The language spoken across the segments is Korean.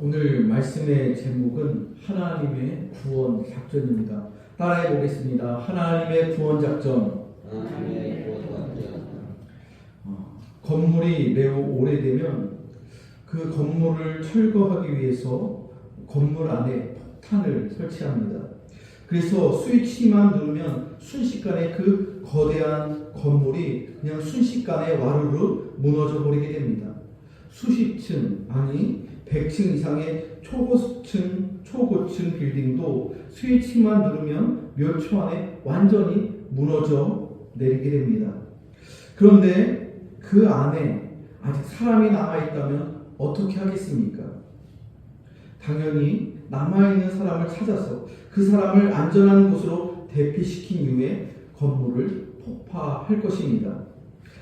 오늘 말씀의 제목은 하나님의 구원 작전입니다. 따라해 보겠습니다. 하나님의 구원 작전. 건물이 매우 오래되면 그 건물을 철거하기 위해서 건물 안에 폭탄을 설치합니다. 그래서 스위치만 누르면 순식간에 그 거대한 건물이 그냥 순식간에 와르르 무너져 버리게 됩니다. 수십 층, 아니 100층 이상의 초고층 빌딩도 스위치만 누르면 몇 초 안에 완전히 무너져 내리게 됩니다. 그런데 그 안에 아직 사람이 남아있다면 어떻게 하겠습니까? 당연히 남아있는 사람을 찾아서 그 사람을 안전한 곳으로 대피시킨 이후에 건물을 폭파할 것입니다.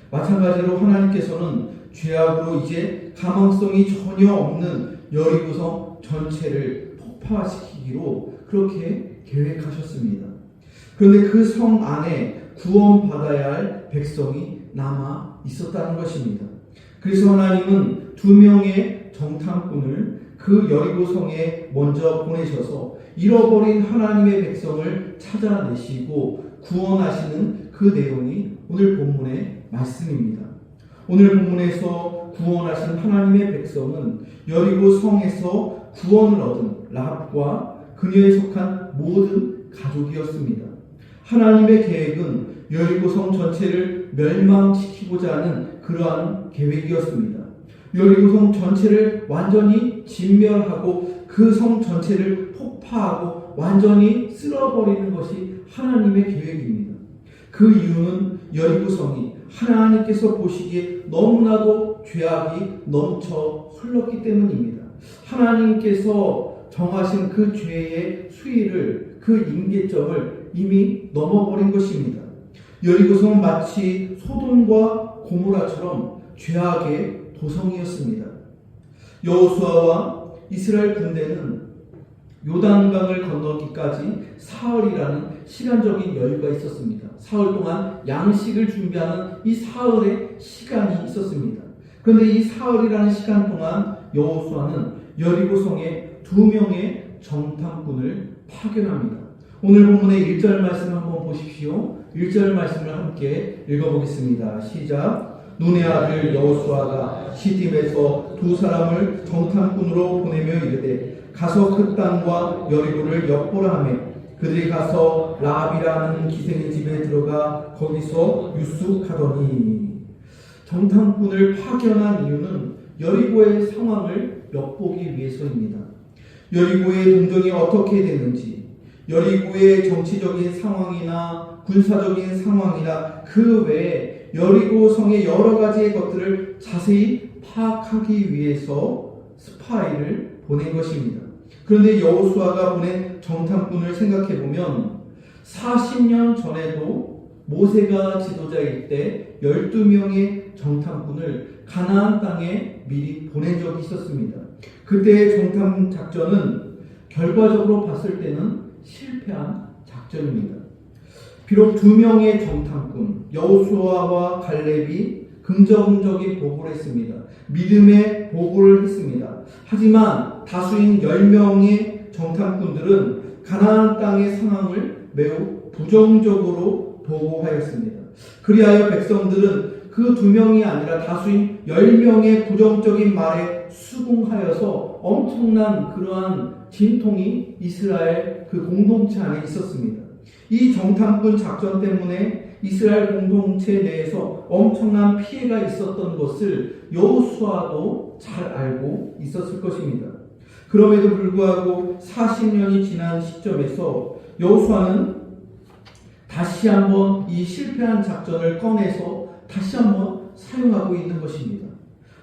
마찬가지로 하나님께서는 죄악으로 이제 가망성이 전혀 없는 여리고성 전체를 폭파시키기로 그렇게 계획하셨습니다. 그런데 그 성 안에 구원받아야 할 백성이 남아 있었다는 것입니다. 그래서 하나님은 2명의 정탐꾼을 그 여리고성에 먼저 보내셔서 잃어버린 하나님의 백성을 찾아내시고 구원하시는 그 내용이 오늘 본문의 말씀입니다. 오늘 본문에서 구원하신 하나님의 백성은 여리고 성에서 구원을 얻은 라합과 그녀에 속한 모든 가족이었습니다. 하나님의 계획은 여리고 성 전체를 멸망시키고자 하는 그러한 계획이었습니다. 여리고 성 전체를 완전히 진멸하고 그 성 전체를 폭파하고 완전히 쓸어버리는 것이 하나님의 계획입니다. 그 이유는 여리고 성이 하나님께서 보시기에 너무나도 죄악이 넘쳐 흘렀기 때문입니다. 하나님께서 정하신 그 죄의 수위를, 그 임계점을 이미 넘어버린 것입니다. 여리고성은 마치 소돔과 고모라처럼 죄악의 도성이었습니다. 여호수아와 이스라엘 군대는 요단강을 건너기까지 사흘이라는 시간적인 여유가 있었습니다. 사흘 동안 양식을 준비하는 이 사흘의 시간이 있었습니다. 그런데 이 사흘이라는 시간 동안 여호수아는 여리고성에 2명의 정탐꾼을 파견합니다. 오늘 본문의 1절 말씀 한번 보십시오. 1절 말씀을 함께 읽어보겠습니다. 시작. 눈의 아들 여호수아가 시딤에서 2사람을 정탐꾼으로 보내며 이르되 가서 그 땅과 여리고를 엿보라 하며 그들이 가서 라합이라는 기생의 집에 들어가 거기서 유숙하더니. 정탐꾼을 파견한 이유는 여리고의 상황을 엿보기 위해서입니다. 여리고의 동정이 어떻게 되는지, 여리고의 정치적인 상황이나 군사적인 상황이나 그 외에 여리고 성의 여러 가지의 것들을 자세히 파악하기 위해서 스파이를 보낸 것입니다. 그런데 여호수아가 보낸 정탐꾼을 생각해보면 40년 전에도 모세가 지도자일 때 12명의 정탐꾼을 가나안 땅에 미리 보낸 적이 있었습니다. 그때의 정탐 작전은 결과적으로 봤을 때는 실패한 작전입니다. 비록 2명의 정탐꾼 여호수아와 갈렙이 긍정적인 보고를 했습니다. 믿음의 보고를 했습니다. 하지만 다수인 10명의 정탐꾼들은 가나안 땅의 상황을 매우 부정적으로 보고하였습니다. 그리하여 백성들은 그 2명이 아니라 다수인 10명의 부정적인 말에 수긍하여서 엄청난 그러한 진통이 이스라엘 그 공동체 안에 있었습니다. 이 정탐꾼 작전 때문에 이스라엘 공동체 내에서 엄청난 피해가 있었던 것을 여호수아도 잘 알고 있었을 것입니다. 그럼에도 불구하고 40년이 지난 시점에서 여호수아는 다시 한번 이 실패한 작전을 꺼내서 다시 한번 사용하고 있는 것입니다.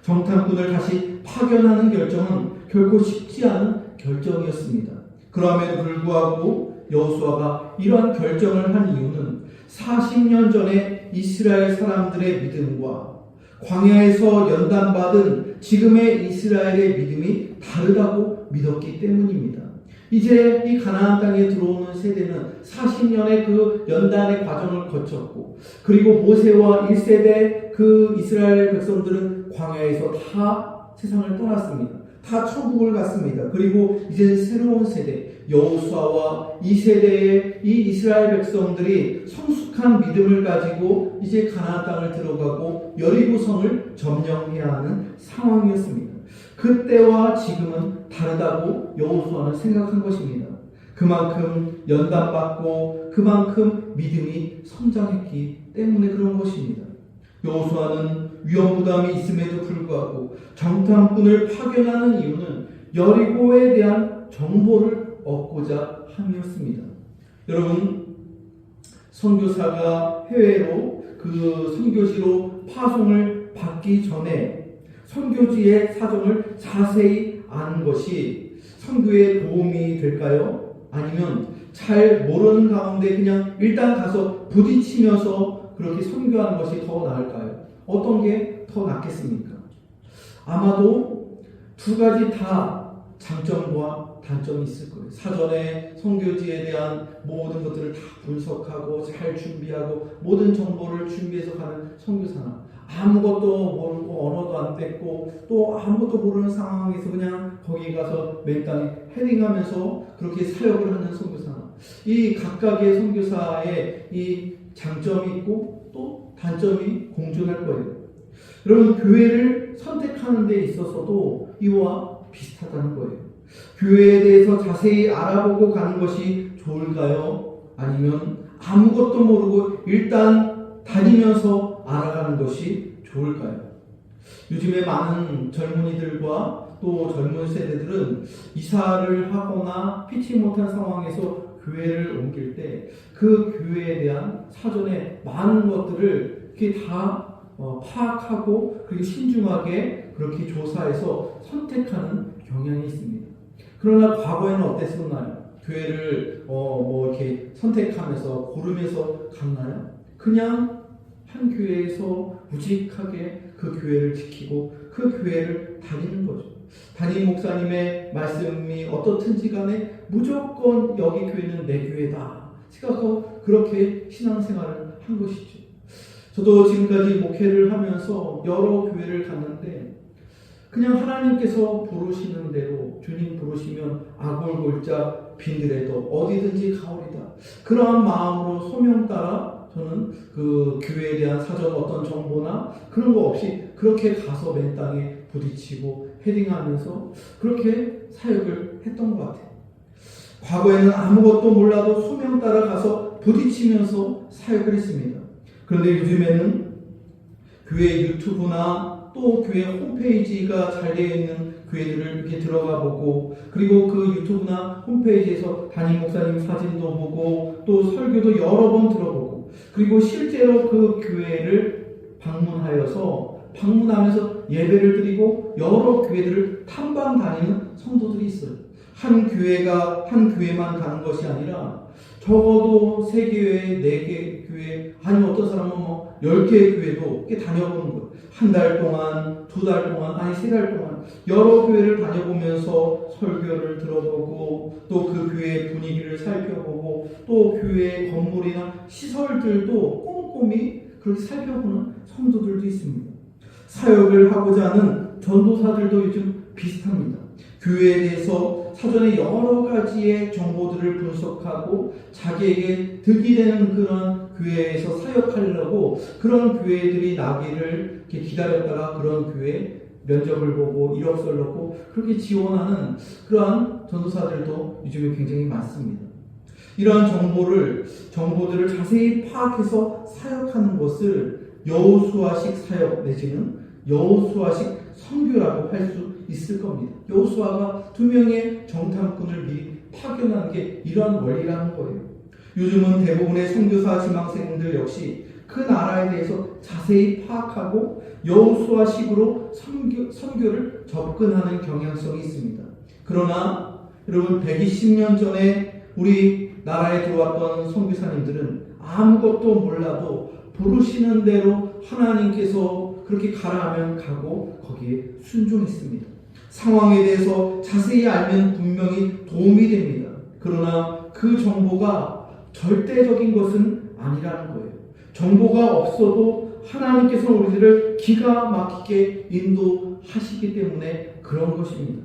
정탐꾼을 다시 파견하는 결정은 결코 쉽지 않은 결정이었습니다. 그럼에도 불구하고 여호수아가 이러한 결정을 한 이유는 40년 전에 이스라엘 사람들의 믿음과 광야에서 연단받은 지금의 이스라엘의 믿음이 다르다고 믿었기 때문입니다. 이제 이 가나안 땅에 들어오는 세대는 40년의 그 연단의 과정을 거쳤고, 그리고 모세와 1세대 그 이스라엘 백성들은 광야에서 다 세상을 떠났습니다. 다 천국을 갔습니다. 그리고 이제 새로운 세대 여호수아와 이 세대의 이 이스라엘 백성들이 성숙한 믿음을 가지고 이제 가나안 땅을 들어가고 여리고성을 점령해야 하는 상황이었습니다. 그때와 지금은 다르다고 여호수아는 생각한 것입니다. 그만큼 연단받고 그만큼 믿음이 성장했기 때문에 그런 것입니다. 여호수아는 위험부담이 있음에도 불구하고 정탐꾼을 파견하는 이유는 여리고에 대한 정보를 얻고자 함이었습니다. 여러분, 선교사가 해외로 그 선교지로 파송을 받기 전에 선교지의 사정을 자세히 아는 것이 선교에 도움이 될까요? 아니면 잘 모르는 가운데 그냥 일단 가서 부딪히면서 그렇게 선교하는 것이 더 나을까요? 어떤 게 더 낫겠습니까? 아마도 두 가지 다 장점과 단점이 있을 거예요. 사전에 선교지에 대한 모든 것들을 다 분석하고 잘 준비하고 모든 정보를 준비해서 가는 선교사나 아무것도 모르고 언어도 안 됐고 또 아무것도 모르는 상황에서 그냥 거기 가서 맨 땅에 헤딩하면서 그렇게 사역을 하는 선교사나 이 각각의 선교사의 이 장점이 있고 또 단점이 공존할 거예요. 여러분, 교회를 선택하는 데 있어서도 이와 비슷하다는 거예요. 교회에 대해서 자세히 알아보고 가는 것이 좋을까요? 아니면 아무것도 모르고 일단 다니면서 알아가는 것이 좋을까요? 요즘에 많은 젊은이들과 또 젊은 세대들은 이사를 하거나 피치 못한 상황에서 교회를 옮길 때 그 교회에 대한 사전에 많은 것들을 이렇게 다 파악하고 그리고 신중하게 그렇게 조사해서 선택하는 경향이 있습니다. 그러나 과거에는 어땠었나요? 교회를 이렇게 선택하면서 고르면서 갔나요? 그냥 한 교회에서 무직하게 그 교회를 지키고 그 교회를 다니는 거죠. 담임 목사님의 말씀이 어떻든지 간에 무조건 여기 교회는 내 교회다 생각하고 그렇게 신앙생활을 한 것이죠. 저도 지금까지 목회를 하면서 여러 교회를 갔는데 그냥 하나님께서 부르시는 대로 주님 부르시면 아골골짝 빈들에도 어디든지 가오리다. 그러한 마음으로 소명 따라 저는 그 교회에 대한 사전 어떤 정보나 그런 거 없이 그렇게 가서 맨 땅에 부딪히고 헤딩하면서 그렇게 사역을 했던 것 같아요. 과거에는 아무것도 몰라도 소명 따라 가서 부딪히면서 사역을 했습니다. 그런데 요즘에는 교회 유튜브나 또 교회 홈페이지가 잘 되어 있는 교회들을 이렇게 들어가 보고 그리고 그 유튜브나 홈페이지에서 담임 목사님 사진도 보고 또 설교도 여러 번 들어보고 그리고 실제로 그 교회를 방문하면서 예배를 드리고 여러 교회들을 탐방 다니는 성도들이 있어요. 한 교회만 가는 것이 아니라 적어도 3교회, 4개 교회, 아니면 어떤 사람은 10개의 교회도 이렇게 다녀보는 거예요. 한 달 동안, 2달 동안, 아니 3달 동안 여러 교회를 다녀보면서 설교를 들어보고 또 그 교회의 분위기를 살펴보고 또 교회의 건물이나 시설들도 꼼꼼히 그렇게 살펴보는 성도들도 있습니다. 사역을 하고자 하는 전도사들도 요즘 비슷합니다. 교회에 대해서 사전에 여러 가지의 정보들을 분석하고 자기에게 득이 되는 그런 교회에서 사역하려고 그런 교회들이 나기를 이렇게 기다렸다가 그런 교회 면접을 보고 이력서를 넣고 그렇게 지원하는 그러한 전도사들도 요즘에 굉장히 많습니다. 이러한 정보들을 자세히 파악해서 사역하는 것을 여호수아식 사역 내지는 여호수아식 선교라고 할 수 있을 겁니다. 여호수아가 2명의 정탐꾼을 미리 파견하는 게 이러한 원리라는 거예요. 요즘은 대부분의 선교사 지망생들 역시 그 나라에 대해서 자세히 파악하고 여호수아식으로 선교를 접근하는 경향성이 있습니다. 그러나 여러분 120년 전에 우리 나라에 들어왔던 선교사님들은 아무것도 몰라도 부르시는 대로 하나님께서 그렇게 가라 하면 가고 거기에 순종했습니다. 상황에 대해서 자세히 알면 분명히 도움이 됩니다. 그러나 그 정보가 절대적인 것은 아니라는 거예요. 정보가 없어도 하나님께서 우리들을 기가 막히게 인도하시기 때문에 그런 것입니다.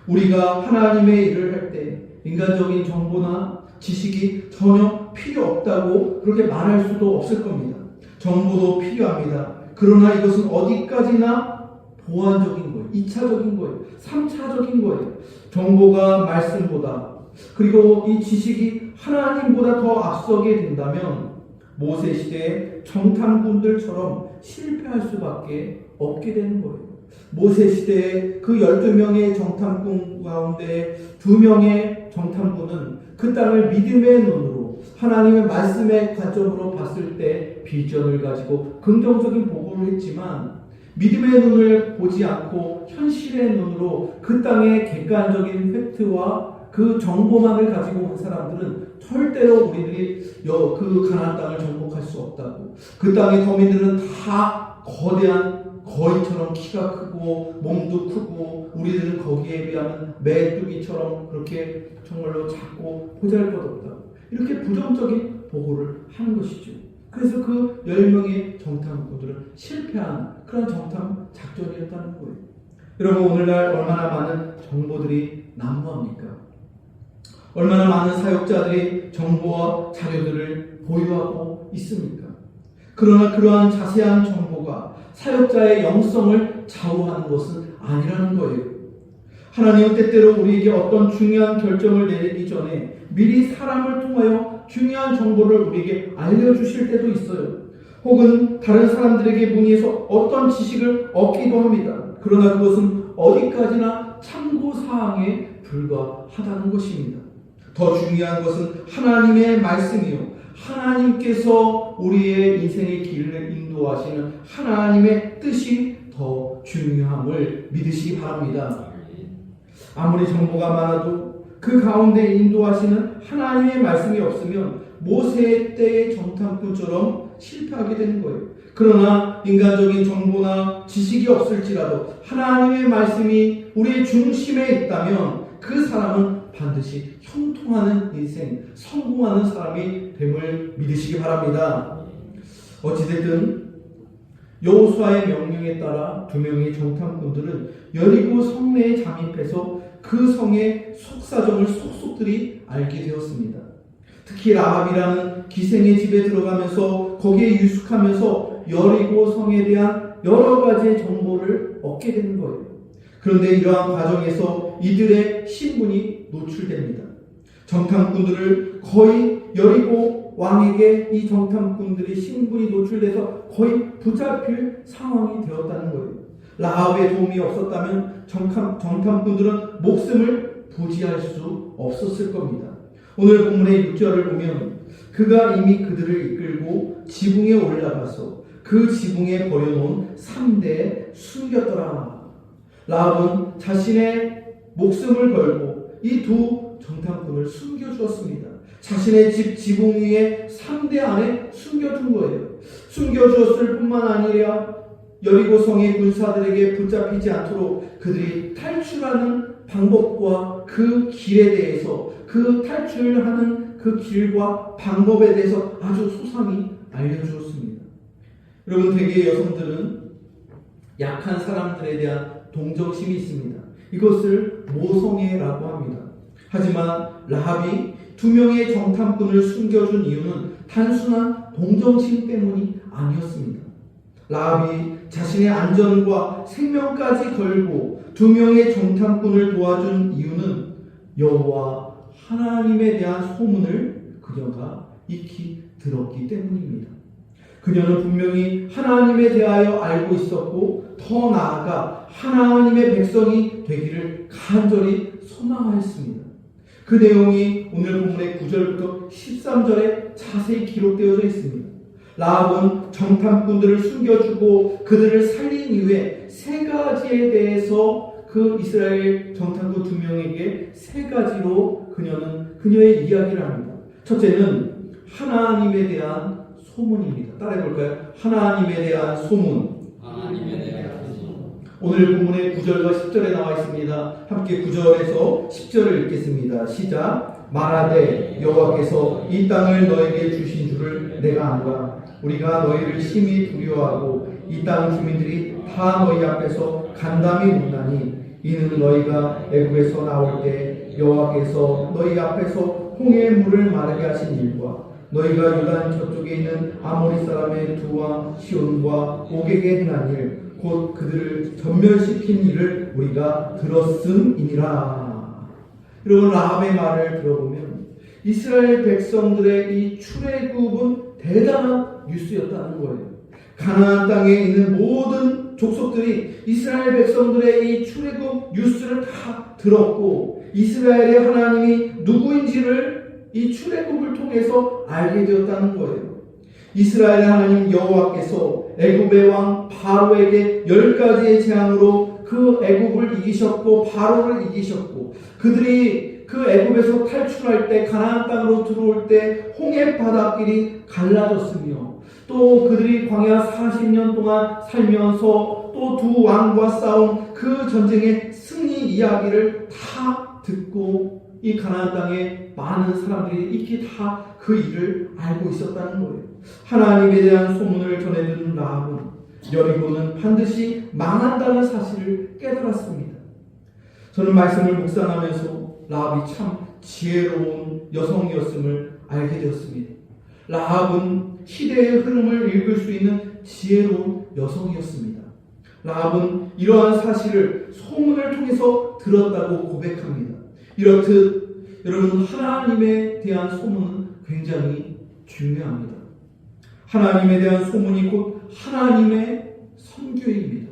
우리가 하나님의 일을 할 때 인간적인 정보나 지식이 전혀 필요 없다고 그렇게 말할 수도 없을 겁니다. 정보도 필요합니다. 그러나 이것은 어디까지나 보완적인 거예요. 2차적인 거예요. 3차적인 거예요. 정보가 말씀보다, 그리고 이 지식이 하나님보다 더 앞서게 된다면 모세 시대의 정탐꾼들처럼 실패할 수밖에 없게 되는 거예요. 모세 시대에 그 12명의 정탐꾼 가운데 2명의 정탐꾼은 그 땅을 믿음의 눈으로, 하나님의 말씀의 관점으로 봤을 때 비전을 가지고 긍정적인 보고를 했지만, 믿음의 눈을 보지 않고 현실의 눈으로 그 땅의 객관적인 팩트와 그 정보만을 가지고 온 사람들은 절대로 우리들이 그 가나안 땅을 정복할 수 없다고, 그 땅의 거민들은 다 거대한 거인처럼 키가 크고 몸도 크고 우리들은 거기에 비하면 메뚜기처럼 그렇게 정말로 작고 보잘것없다고, 이렇게 부정적인 보고를 하는 것이죠. 그래서 그 10명의 정탐꾼들은 실패한 그런 정탐 작전이었다는 거예요. 여러분, 오늘날 얼마나 많은 정보들이 난무합니까? 얼마나 많은 사역자들이 정보와 자료들을 보유하고 있습니까? 그러나 그러한 자세한 정보가 사역자의 영성을 좌우하는 것은 아니라는 거예요. 하나님은 때때로 우리에게 어떤 중요한 결정을 내리기 전에 미리 사람을 통하여 중요한 정보를 우리에게 알려주실 때도 있어요. 혹은 다른 사람들에게 문의해서 어떤 지식을 얻기도 합니다. 그러나 그것은 어디까지나 참고사항에 불과하다는 것입니다. 더 중요한 것은 하나님의 말씀이요, 하나님께서 우리의 인생의 길을 인도하시는 하나님의 뜻이 더 중요함을 믿으시기 바랍니다. 아무리 정보가 많아도 그 가운데 인도하시는 하나님의 말씀이 없으면 모세 때의 정탐꾼처럼 실패하게 되는 거예요. 그러나 인간적인 정보나 지식이 없을지라도 하나님의 말씀이 우리의 중심에 있다면 그 사람은 반드시 형통하는 인생, 성공하는 사람이 됨을 믿으시기 바랍니다. 어찌됐든 여호수아의 명령에 따라 2명의 정탐꾼들은 여리고 성내에 잠입해서 그 성의 속사정을 속속들이 알게 되었습니다. 특히 라합이라는 기생의 집에 들어가면서 거기에 유숙하면서 여리고 성에 대한 여러 가지의 정보를 얻게 되는 거예요. 그런데 이러한 과정에서 이들의 신분이 노출됩니다. 정탐꾼들을 거의 여리고 왕에게 이 정탐꾼들이 신분이 노출돼서 거의 붙잡힐 상황이 되었다는 거예요. 라합의 도움이 없었다면 정탐꾼들은 목숨을 부지할 수 없었을 겁니다. 오늘 본문의 6절을 보면 그가 이미 그들을 이끌고 지붕에 올라가서 그 지붕에 버려놓은 3대에 숨겼더라. 라합은 자신의 목숨을 걸고 이 2 정탐꾼을 숨겨주었습니다. 자신의 집 지붕 위에 3대 안에 숨겨둔 거예요. 숨겨주었을 뿐만 아니라 여리고 성의 군사들에게 붙잡히지 않도록 그들이 탈출하는 방법과 그 길에 대해서, 그 탈출하는 그 길과 방법에 대해서 아주 소상히 알려주었습니다. 여러분, 대개 여성들은 약한 사람들에 대한 동정심이 있습니다. 이것을 모성애라고 합니다. 하지만 라합이 2명의 정탐꾼을 숨겨준 이유는 단순한 동정심 때문이 아니었습니다. 라합이 자신의 안전과 생명까지 걸고 2명의 정탐꾼을 도와준 이유는 여호와 하나님에 대한 소문을 그녀가 익히 들었기 때문입니다. 그녀는 분명히 하나님에 대하여 알고 있었고 더 나아가 하나님의 백성이 되기를 간절히 소망하였습니다. 그 내용이 오늘 본문의 9절부터 13절에 자세히 기록되어져 있습니다. 라합은 정탐꾼들을 숨겨주고 그들을 살린 이후에 3가지에 대해서 그 이스라엘 정탐꾼 2명에게 3가지로 그녀의 이야기를 합니다. 첫째는 하나님에 대한 소문입니다. 따라해볼까요? 하나님에 대한 소문. 오늘 본문의 9절과 10절에 나와 있습니다. 함께 9절에서 10절을 읽겠습니다. 시작. 말하되 여호와께서 이 땅을 너에게 주신 줄을 내가 안다. 우리가 너희를 심히 두려워하고 이 땅 주민들이 다 너희 앞에서 간담이 묻나니 이는 너희가 애굽에서 나올 때 여호와께서 너희 앞에서 홍해의 물을 마르게 하신 일과 너희가 요단 저쪽에 있는 아모리 사람의 두 왕 시온과 옥에게 행한 일 곧 그들을 전멸시킨 일을 우리가 들었음이니라. 여러분, 라합의 말을 들어보면 이스라엘 백성들의 이 출애굽은 대단한 뉴스였다는 거예요. 가나안 땅에 있는 모든 족속들이 이스라엘 백성들의 이 출애굽 뉴스를 다 들었고 이스라엘의 하나님이 누구인지를 이 출애굽을 통해서 알게 되었다는 거예요. 이스라엘의 하나님 여호와께서 애굽의 왕 바로에게 10가지의 재앙으로 그 애굽을 이기셨고 바로를 이기셨고 그들이 그 애굽에서 탈출할 때 가나안 땅으로 들어올 때 홍해 바닷길이 갈라졌으며 또 그들이 광야 40년 동안 살면서 또 두 왕과 싸운 그 전쟁의 승리 이야기를 다 듣고 이 가나안 땅에 많은 사람들이 익히 다 그 일을 알고 있었다는 거예요. 하나님에 대한 소문을 전해주는 라합은 여리고는 반드시 망한다는 사실을 깨달았습니다. 저는 말씀을 묵상하면서 라합이 참 지혜로운 여성이었음을 알게 되었습니다. 라합은 시대의 흐름을 읽을 수 있는 지혜로운 여성이었습니다. 라합은 이러한 사실을 소문을 통해서 들었다고 고백합니다. 이렇듯 여러분, 하나님에 대한 소문은 굉장히 중요합니다. 하나님에 대한 소문이 곧 하나님의 선교입니다.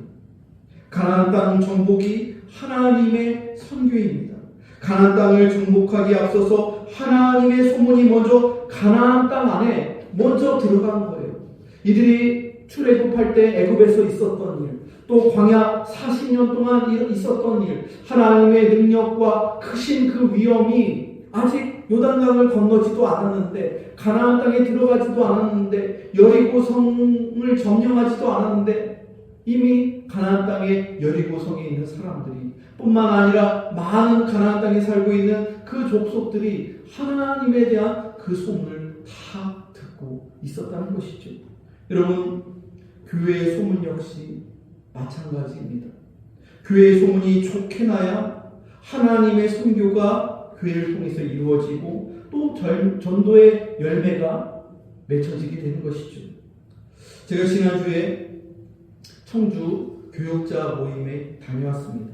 가나안 땅 정복이 하나님의 선교입니다. 가나안 땅을 정복하기에 앞서서 하나님의 소문이 먼저 가나안 땅 안에 먼저 들어간 거예요. 이들이 출애굽할 때 애굽에서 있었던 일, 또 광야 40년 동안 있었던 일, 하나님의 능력과 크신 그 위엄이 아직 요단강을 건너지도 않았는데, 가나안 땅에 들어가지도 않았는데, 여리고성을 점령하지도 않았는데 이미 가나안 땅에 여리고성에 있는 사람들이 뿐만 아니라 많은 가나안 땅에 살고 있는 그 족속들이 하나님에 대한 그 소문을 다 듣고 있었다는 것이죠. 여러분, 교회의 소문 역시 마찬가지입니다. 교회의 소문이 좋게 나야 하나님의 선교가 교회를 통해서 이루어지고 또 전도의 열매가 맺혀지게 되는 것이죠. 제가 지난주에 청주 교육자 모임에 다녀왔습니다.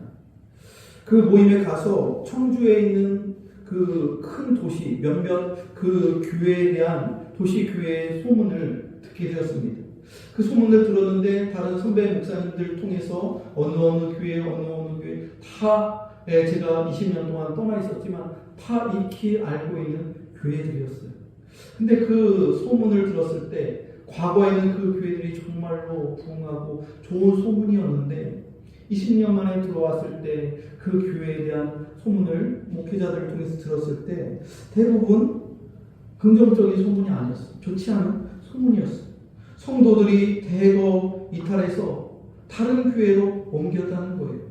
그 모임에 가서 청주에 있는 그 큰 도시 몇몇 그 교회에 대한 도시교회의 소문을 듣게 되었습니다. 그 소문을 들었는데 다른 선배 목사님들 통해서 어느 교회 다 제가 20년 동안 떠나 있었지만 다 익히 알고 있는 교회들이었어요. 근데 그 소문을 들었을 때 과거에는 그 교회들이 정말로 부흥하고 좋은 소문이었는데 20년 만에 들어왔을 때 그 교회에 대한 소문을 목회자들을 통해서 들었을 때 대부분 긍정적인 소문이 아니었어요. 좋지 않은 소문이었어요. 성도들이 대거 이탈해서 다른 교회로 옮겼다는 거예요.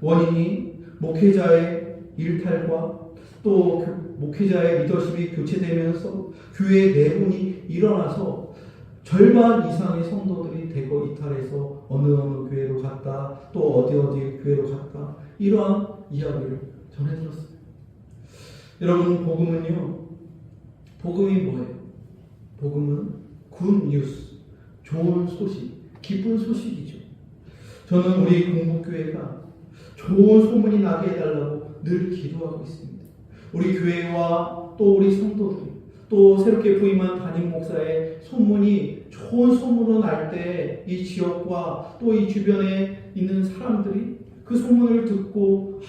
원인이 목회자의 일탈과 또 목회자의 리더십이 교체되면서 교회 내분이 일어나서 절반 이상의 성도들이 대거 이탈해서 어느 교회로 갔다, 또 어디 교회로 갔다, 이러한 이야기를 전해 들었어요. 여러분, 복음은요, 복음이 뭐예요? 복음은 굿 뉴스, 좋은 소식, 기쁜 소식이죠. 저는 우리 공복교회가 좋은 소문이 나게 해달라고 늘 기도하고 있습니다. 우리 교회와 또 우리 성도들이 또 새롭게 부임한 담임 목사의 소문이 좋은 소문으로 날 때 이 지역과 또 이 주변에 있는 사람들이 그 소문을 듣고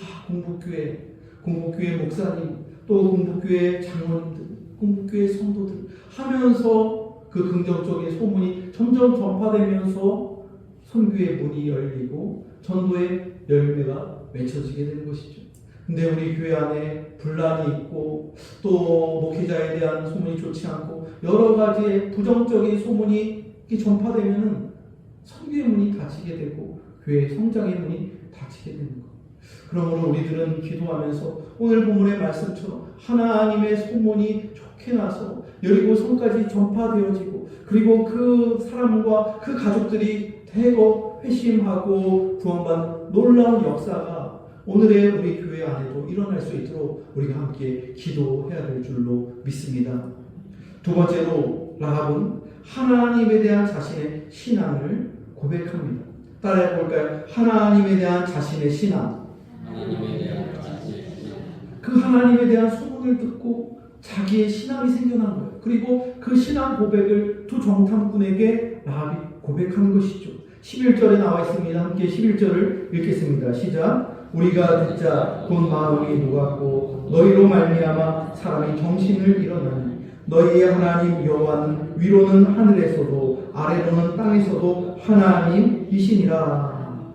공복교회 목사님, 또 공복교회 장로님들, 공복교회 성도들 하면서 그 긍정적인 소문이 점점 전파되면서 선교의 문이 열리고 전도의 열매가 맺혀지게 되는 것이죠. 근데 우리 교회 안에 분란이 있고 또 목회자에 대한 소문이 좋지 않고 여러 가지의 부정적인 소문이 전파되면 선교의 문이 닫히게 되고 교회의 성장의 문이 닫히게 되는 것. 그러므로 우리들은 기도하면서 오늘 본문의 말씀처럼 하나님의 소문이 좋게 나서 여리고성까지 전파되어지고 그리고 그 사람과 그 가족들이 대거 회심하고 구원받는 놀라운 역사가 오늘의 우리 교회 안에도 일어날 수 있도록 우리가 함께 기도해야 될 줄로 믿습니다. 두 번째로 라합은 하나님에 대한 자신의 신앙을 고백합니다. 따라해 볼까요? 하나님에 대한 자신의 신앙. 그 하나님에 대한 소문을 듣고 자기의 신앙이 생겨난 거예요. 그리고 그 신앙 고백을 두 정탐꾼에게 라합이 고백하는 것이죠. 11절에 나와 있습니다. 함께 11절을 읽겠습니다. 시작. 우리가 듣자 곧 마음이 녹았고 너희로 말미암아 사람이 정신을 잃어나니 너희의 하나님 여호와는 위로는 하늘에서도 아래로는 땅에서도 하나님이시니라.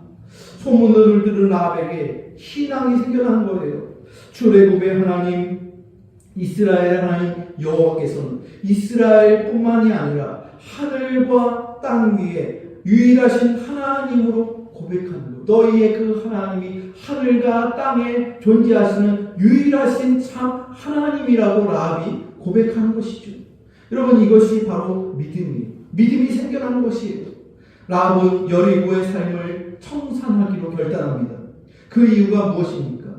소문을 들은 라합에게 신앙이 생겨난 거예요. 출애굽의 하나님, 이스라엘의 하나님 여호와께서는 이스라엘뿐만이 아니라 하늘과 땅 위에 유일하신 하나님으로 고백하는 것. 너희의 그 하나님이 하늘과 땅에 존재하시는 유일하신 참 하나님이라고 라합이 고백하는 것이죠. 여러분, 이것이 바로 믿음이 생겨나는 것이에요. 라합은 여리고의 삶을 청산하기로 결단합니다. 그 이유가 무엇입니까?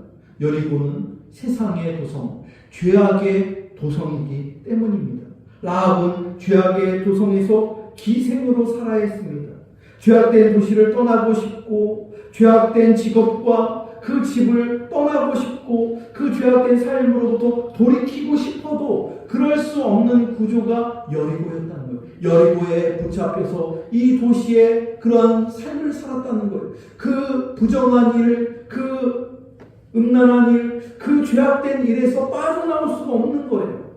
여리고는 세상의 도성, 죄악의 도성이기 때문입니다. 라합은 죄악의 도성에서 기생으로 살아야 했습니다. 죄악된 도시를 떠나고 싶고, 죄악된 직업과 그 집을 떠나고 싶고, 그 죄악된 삶으로부터 돌이키고 싶어도 그럴 수 없는 구조가 여리고였다는 거예요. 여리고에 붙잡혀서 이 도시에 그러한 삶을 살았다는 거예요. 그 부정한 일, 그 음란한 일, 그 죄악된 일에서 빠져나올 수가 없는 거예요.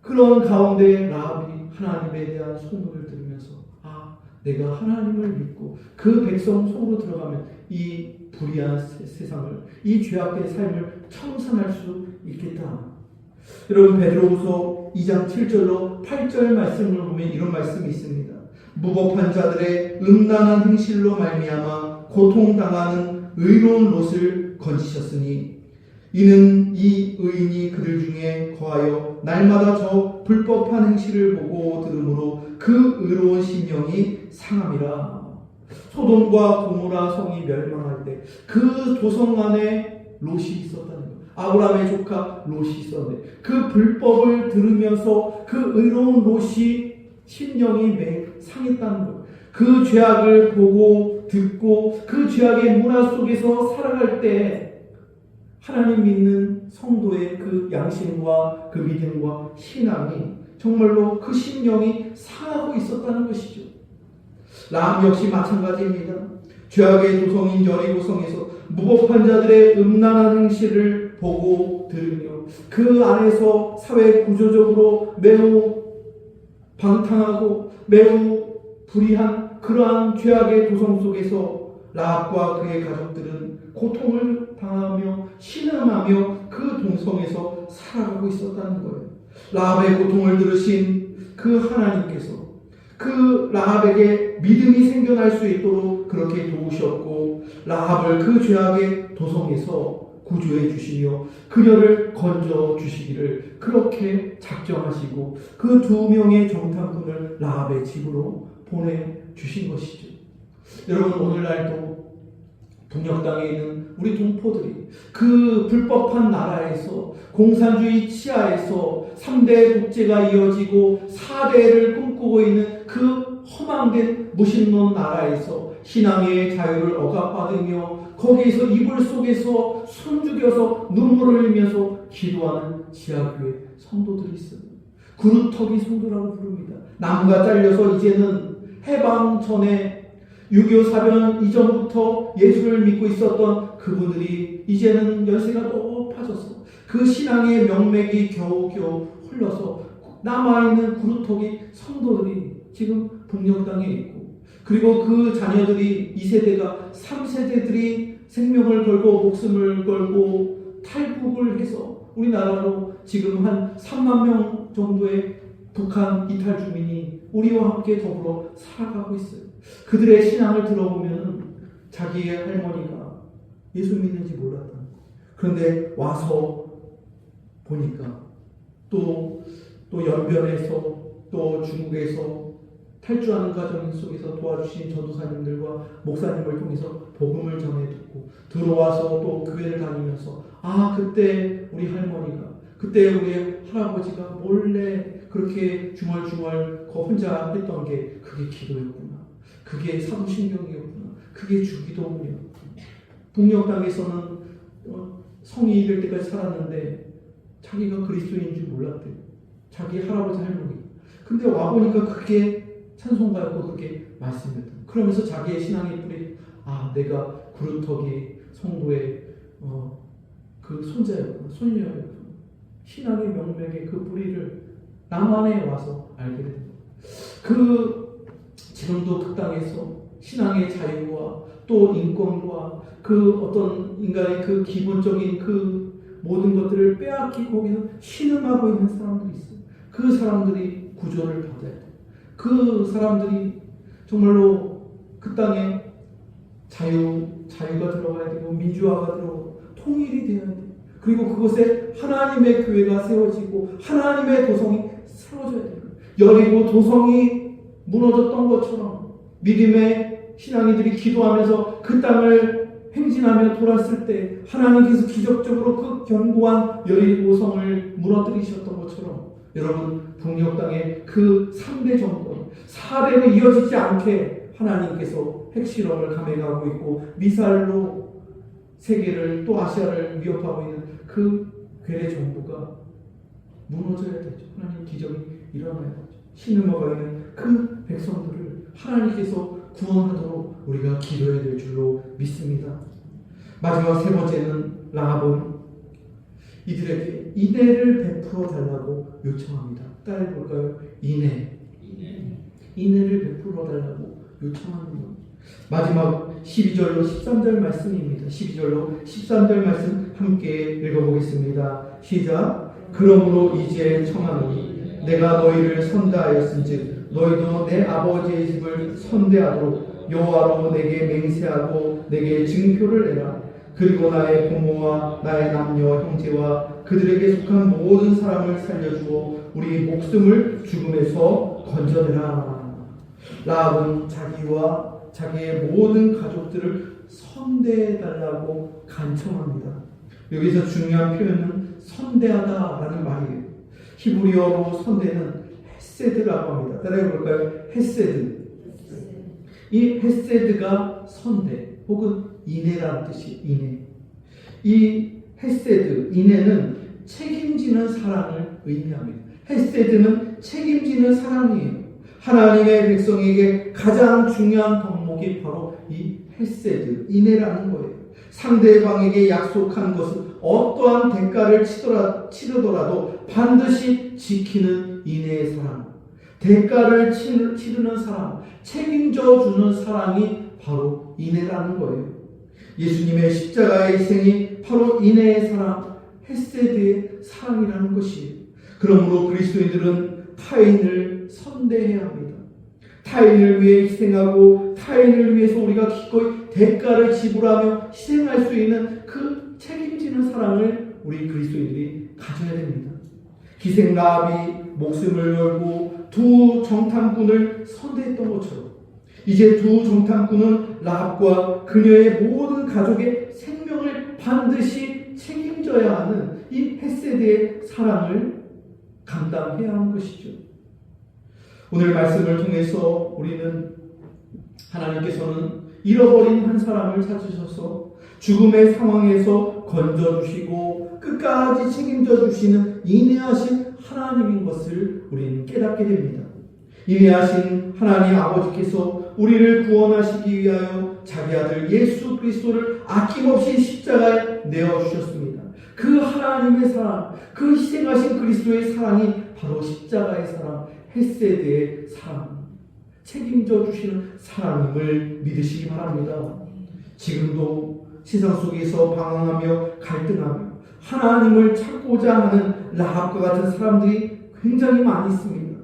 그런 가운데 라합이 하나님에 대한 소문을 들으면서 내가 하나님을 믿고 그 백성 속으로 들어가면 이 불의한 세상을, 이 죄악된 삶을 청산할 수 있겠다. 여러분, 베드로후서 2장 7절로 8절 말씀을 보면 이런 말씀이 있습니다. 무법한 자들의 음란한 행실로 말미암아 고통당하는 의로운 롯을 건지셨으니 이는 이 의인이 그들 중에 거하여 날마다 저 불법한 행실을 보고 들으므로 그 의로운 심령이 상함이라. 소돔과 고모라 성이 멸망할 때 그 도성 안에 롯이 있었다는 거예요. 아브라함의 조카 롯이 있었는데 그 불법을 들으면서 그 의로운 롯이 심령이 매일 상했다는 거예요. 그 죄악을 보고 듣고 그 죄악의 문화 속에서 살아갈 때 하나님 믿는 성도의 그 양심과 그 믿음과 신앙이 정말로 그 심령이 상하고 있었다는 것이죠. 라합 역시 마찬가지입니다. 죄악의 도성인 여리고성에서 무법한 자들의 음란한 행실을 보고 들으며 그 안에서 사회 구조적으로 매우 방탕하고 매우 불의한 그러한 죄악의 도성 속에서 라합과 그의 가족들은 고통을 당하며 신음하며 그 동성에서 살아가고 있었다는 거예요. 라합의 고통을 들으신 그 하나님께서 그 라합에게 믿음이 생겨날 수 있도록 그렇게 도우셨고 라합을 그 죄악의 도성에서 구조해 주시며 그녀를 건져 주시기를 그렇게 작정하시고 그 두 명의 정탐꾼을 라합의 집으로 보내주신 것이죠. 여러분, 오늘날도 북녘 땅에 있는 우리 동포들이 그 불법한 나라에서 공산주의 치하에서 3대 독재가 이어지고 4대를 꿈꾸고 있는 그 허망된 무신론 나라에서 신앙의 자유를 억압받으며 거기에서 이불 속에서 숨죽여서 눈물을 흘리면서 기도하는 지하교회 성도들이 있어요. 그루터기 성도라고 부릅니다. 나무가 잘려서 이제는 해방 전에 6.25 사변 이전부터 예수를 믿고 있었던 그분들이 이제는 연세가 높아져서 그 신앙의 명맥이 겨우겨우 흘러서 남아있는 구루터기 성도들이 지금 북녘 땅에 있고, 그리고 그 자녀들이 2세대가 3세대들이 생명을 걸고 목숨을 걸고 탈북을 해서 우리나라로 지금 한 3만 명 정도의 북한 이탈 주민이 우리와 함께 더불어 살아가고 있어요. 그들의 신앙을 들어보면 자기의 할머니가 예수 믿는지 몰랐다는 거예요. 그런데 와서 보니까 또 연변에서 또 중국에서 탈주하는 과정 속에서 도와주신 전도사님들과 목사님을 통해서 복음을 전해 듣고 되고 들어와서 또 교회를 다니면서 그때 우리 할머니가 그때 우리 할아버지가 몰래 그렇게 중얼중얼 혼자 했던 게 그게 기도였구나. 그게 사도신경이었구나. 그게 주기도문이었구나. 북녘 땅에서는 성이 될 때까지 살았는데 자기가 그리스도인 줄 몰랐대요. 자기 할아버지 할머니. 근데 와보니까 그게 찬송가였고 그게 말씀이었다. 그러면서 자기의 신앙의 뿌리 내가 구루터기 성도의 그 손자였구나. 손녀였구나. 신앙의 명맥의 그 뿌리를 남한에 와서 알게 됩니다. 지금도 그 땅에서 신앙의 자유와 또 인권과 그 어떤 인간의 그 기본적인 그 모든 것들을 빼앗기고 그냥 신음하고 있는 사람들이 있어요. 그 사람들이 구조를 받아야 돼요. 그 사람들이 정말로 그 땅에 자유가 들어가야 되고 민주화가 들어가고 통일이 되어야 돼요. 그리고 그곳에 하나님의 교회가 세워지고 하나님의 도성이 세워져야 돼요. 여리고 도성이 무너졌던 것처럼 믿음의 신앙이들이 기도하면서 그 땅을 행진하며 돌았을 때 하나님께서 기적적으로 그 견고한 여리고 성을 무너뜨리셨던 것처럼 여러분 북녘 땅의 그 3대 정권 4대로 이어지지 않게 하나님께서 핵실험을 감행하고 있고 미사일로 세계를 또 아시아를 위협하고 있는 그 괴뢰 정부가 무너져야 되죠. 하나님 기적이 일어나야 되죠. 신음하고 있는 그 백성들을 하나님께서 구원하도록 우리가 기도해야 될 줄로 믿습니다. 마지막 세 번째는 라합은 이들에게 인애를 베풀어 달라고 요청합니다. 따라해 볼까요? 인애를 베풀어 달라고 요청합니다. 마지막 12절로 13절 말씀입니다. 12절로 13절 말씀 함께 읽어보겠습니다. 시작. 그러므로 이제 청하노니 내가 너희를 선대하였은즉 너희도 내 아버지의 집을 선대하도록 여호와로 내게 맹세하고 내게 증표를 내라. 그리고 나의 부모와 나의 남녀 형제와 그들에게 속한 모든 사람을 살려주어 우리 목숨을 죽음에서 건져내라. 라합은 자기와 자기의 모든 가족들을 선대해달라고 간청합니다. 여기서 중요한 표현은 선대하다라는 말이에요. 히브리어로 선대는 헤세드라고 합니다. 따라해 볼까요? 헤세드. 이 헤세드가 선대 혹은 인애라는 뜻이 인애. 이 헤세드, 인애는 책임지는 사랑을 의미합니다. 헤세드는 책임지는 사랑이에요. 하나님의 백성에게 가장 중요한 덕목이 바로 이 헤세드, 인애라는 거예요. 상대방에게 약속한 것은 어떠한 대가를 치르더라도 반드시 지키는 인애의 사랑. 대가를 치르는 사랑, 책임져 주는 사랑이 바로 인애라는 거예요. 예수님의 십자가의 희생이 바로 인애의 사랑, 헤세드의 사랑이라는 것이에요. 그러므로 그리스도인들은 타인을 선대해야 합니다. 타인을 위해 희생하고 타인을 위해서 우리가 기꺼이 대가를 지불하며 희생할 수 있는 그 책임지는 사랑을 우리 그리스도인들이 가져야 됩니다. 기생 라합이 목숨을 걸고 두 정탐꾼을 선대했던 것처럼 이제 두 정탐꾼은 라합과 그녀의 모든 가족의 생명을 반드시 책임져야 하는 이 헤세드의 사랑을 감당해야 하는 것이죠. 오늘 말씀을 통해서 우리는 하나님께서는 잃어버린 한 사람을 찾으셔서 죽음의 상황에서 건져주시고 끝까지 책임져 주시는 인내하신 하나님인 것을 우리는 깨닫게 됩니다. 인내하신 하나님 아버지께서 우리를 구원하시기 위하여 자기 아들 예수 그리스도를 아낌없이 십자가에 내어주셨습니다. 그 하나님의 사랑, 그 희생하신 그리스도의 사랑이 바로 십자가의 사랑, 헤세드의 사랑, 책임져 주시는 사랑임을 믿으시기 바랍니다. 지금도 세상 속에서 방황하며 갈등하며 하나님을 찾고자 하는 라합과 같은 사람들이 굉장히 많이 있습니다.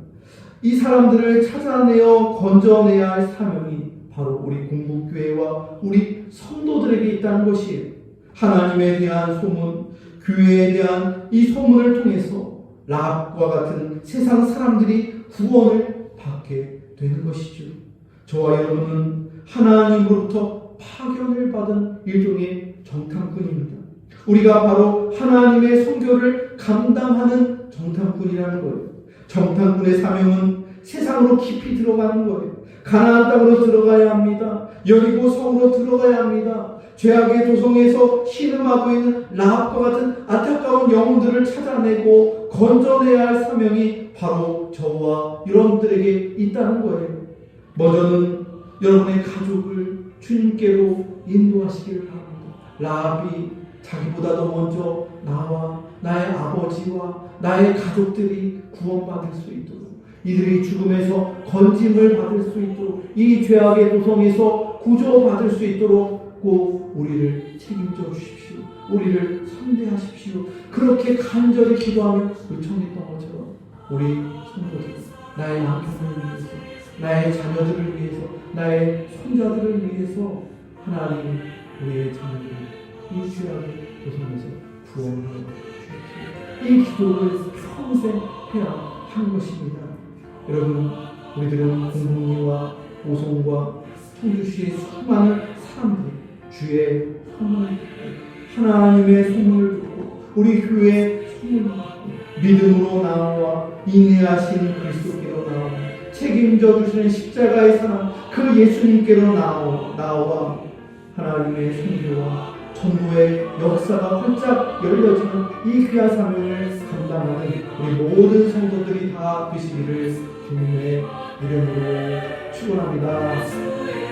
이 사람들을 찾아내어 건져내야 할 사명이 바로 우리 공복교회와 우리 성도들에게 있다는 것이에요. 하나님에 대한 소문, 교회에 대한 이 소문을 통해서 라합과 같은 세상 사람들이 구원을 받게 되는 것이죠. 저와 여러분은 하나님으로부터 파견을 받은 일종의 정탐꾼입니다. 우리가 바로 하나님의 선교를 감당하는 정탐꾼이라는 거예요. 정탐꾼의 사명은 세상으로 깊이 들어가는 거예요. 가나안 땅으로 들어가야 합니다. 여리고 성으로 들어가야 합니다. 죄악의 도성에서 신음하고 있는 라합과 같은 안타까운 영혼들을 찾아내고 건져내야 할 사명이 바로 저와 여러분들에게 있다는 거예요. 먼저는 여러분의 가족을 주님께로 인도하시기를 바랍니다. 라합이 자기보다도 먼저 나와 나의 아버지와 나의 가족들이 구원받을 수 있도록, 이들이 죽음에서 건짐을 받을 수 있도록, 이 죄악의 도성에서 구조받을 수 있도록 꼭 우리를 책임져 주십시오. 우리를 선대하십시오. 그렇게 간절히 기도하며 요청했던 것처럼 우리 성도들, 나의 남편을 위해서, 나의 자녀들을 위해서, 나의 손자들을 위해서 하나님 우리의 자녀들을 이 죄악의 도성에서 구원하여 주십시오. 이 기도를 평생 해야 한 것입니다. 여러분, 우리들은 공동리와 오송과 청주시의 수많은 사람들이 주의 소문을 듣고, 하나님의 소문을 듣고, 우리 교회의 소문을 듣고, 믿음으로 나와 인내하신 그리스도께로 나와 책임져 주시는 십자가의 사랑 그 예수님께로 나와 하나님의 선교와 전도의 역사가 활짝 열려지는 이 귀한 사명을 감당하는 우리 모든 성도들이 다 되시기를 주님의 이름으로 축원합니다.